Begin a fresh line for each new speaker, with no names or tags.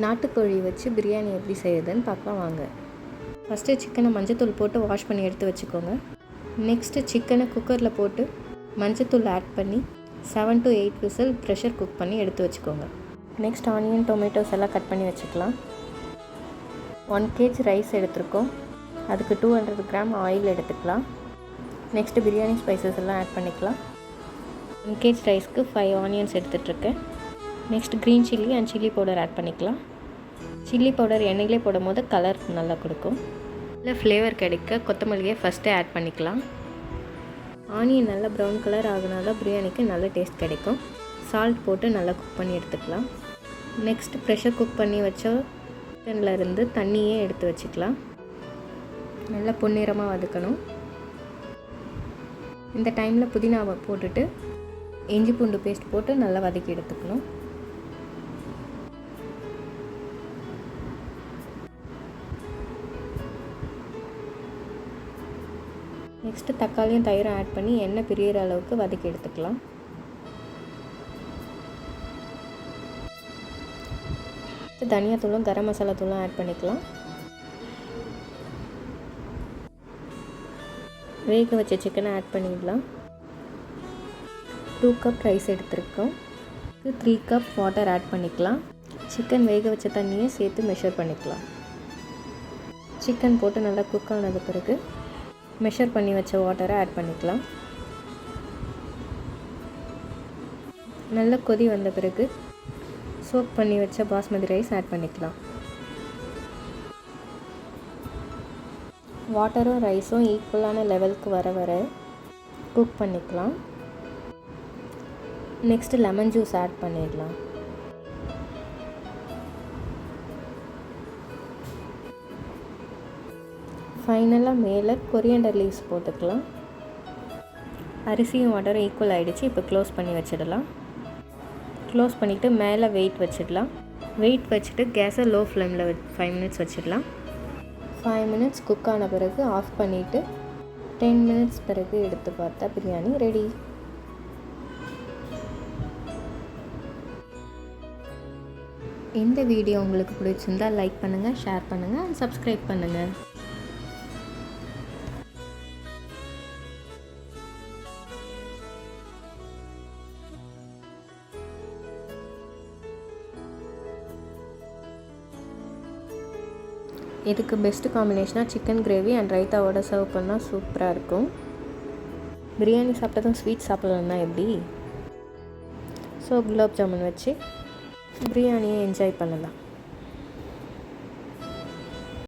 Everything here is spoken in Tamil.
நாட்டுக்கோழி வச்சு பிரியாணி எப்படி செய்யுதுன்னு பார்க்கலாம் வாங்க. ஃபஸ்ட்டு சிக்கனை மஞ்சத்தூள் போட்டு வாஷ் பண்ணி எடுத்து வச்சுக்கோங்க. நெக்ஸ்ட்டு சிக்கனை குக்கரில் போட்டு மஞ்சத்தூள் ஆட் பண்ணி 7 to 8 விசில் ப்ரெஷர் குக் பண்ணி எடுத்து வச்சுக்கோங்க. நெக்ஸ்ட் ஆனியன் டொமேட்டோஸ் எல்லாம் கட் பண்ணி வச்சுக்கலாம். 1 kg ரைஸ் எடுத்துருக்கோம். அதுக்கு 200 கிராம் ஆயில் எடுத்துக்கலாம். நெக்ஸ்ட்டு பிரியாணி ஸ்பைசஸ் எல்லாம் ஆட் பண்ணிக்கலாம். 1 kg ரைஸ்க்கு 5 ஆனியன்ஸ் எடுத்துகிட்ருக்கேன். Next green chilli and chilli powder add பண்ணிக்கலாம். சில்லி பவுடர் எண்ணெயிலே போடும் போது கலர் நல்லா கொடுக்கும். இல்லை ஃப்ளேவர் கிடைக்க கொத்தமல்லியை ஃபஸ்ட்டே ஆட் பண்ணிக்கலாம். ஆனியன் நல்லா ப்ரௌன் கலர் ஆகுனால பிரியாணிக்கு நல்ல டேஸ்ட் கிடைக்கும். சால்ட் போட்டு நல்லா குக் பண்ணி எடுத்துக்கலாம். நெக்ஸ்ட் ப்ரெஷர் குக் பண்ணி வச்ச சிக்கன்லேருந்து தண்ணியே எடுத்து வச்சுக்கலாம். நல்லா பொன்னிறமாக வதக்கணும். இந்த டைமில் புதினாவை போட்டுட்டு இஞ்சி பூண்டு பேஸ்ட் போட்டு நல்லா வதக்கி எடுத்துக்கணும். நெக்ஸ்ட்டு தக்காளியும் தயிரும் ஆட் பண்ணி எண்ணெய் பிரியிற அளவுக்கு வதக்கி எடுத்துக்கலாம். தனியாத்தூளும் கரம் மசாலா தூளும் ஆட் பண்ணிக்கலாம். வேக வச்ச சிக்கனை ஆட் பண்ணிடலாம். 2 கப் ரைஸ் எடுத்துருக்கோம். 3 கப் வாட்டர் ஆட் பண்ணிக்கலாம். சிக்கன் வேக வச்ச தண்ணியை சேர்த்து மெஷர் பண்ணிக்கலாம். சிக்கன் போட்டு நல்லா குக் ஆனது பிறகு மெஷர் பண்ணி வச்ச வாட்டரை ஆட் பண்ணிக்கலாம். நல்லா கொதி வந்த பிறகு சோக் பண்ணி வச்ச பாஸ்மதி ரைஸ் ஆட் பண்ணிக்கலாம். வாட்டரும் ரைஸும் ஈக்குவலான லெவலுக்கு வர குக் பண்ணிக்கலாம். நெக்ஸ்ட்டு லெமன் ஜூஸ் ஆட் பண்ணிடலாம். ஃபைனலாக மேலே கொரியண்டர் லீவ்ஸ் போட்டுக்கலாம். அரிசியும் வாட்டரும் ஈக்குவல் ஆகிடுச்சு. இப்போ க்ளோஸ் பண்ணி வச்சிடலாம். க்ளோஸ் பண்ணிவிட்டு மேலே வெயிட் வச்சிடலாம். வெயிட் வச்சுட்டு கேஸை லோ ஃப்ளேமில் 5 மினிட்ஸ் வச்சிடலாம். 5 மினிட்ஸ் குக் ஆன பிறகு ஆஃப் பண்ணிவிட்டு 10 மினிட்ஸ் பிறகு எடுத்து பார்த்தா பிரியாணி ரெடி. இந்த வீடியோ உங்களுக்கு பிடிச்சிருந்தால் லைக் பண்ணுங்கள், ஷேர் பண்ணுங்கள் அண்ட் சப்ஸ்கிரைப் பண்ணுங்கள். இதுக்கு பெஸ்ட்டு காம்பினேஷனாக சிக்கன் கிரேவி அண்ட் ரைத்தாவோட சர்வ் பண்ணால் சூப்பராக இருக்கும். பிரியாணி சாப்பிட்டதும் ஸ்வீட் சாப்பிட்லன்னா எப்படி? ஸோ குலாப் ஜாமுன் வச்சு பிரியாணியை என்ஜாய் பண்ணலாம்.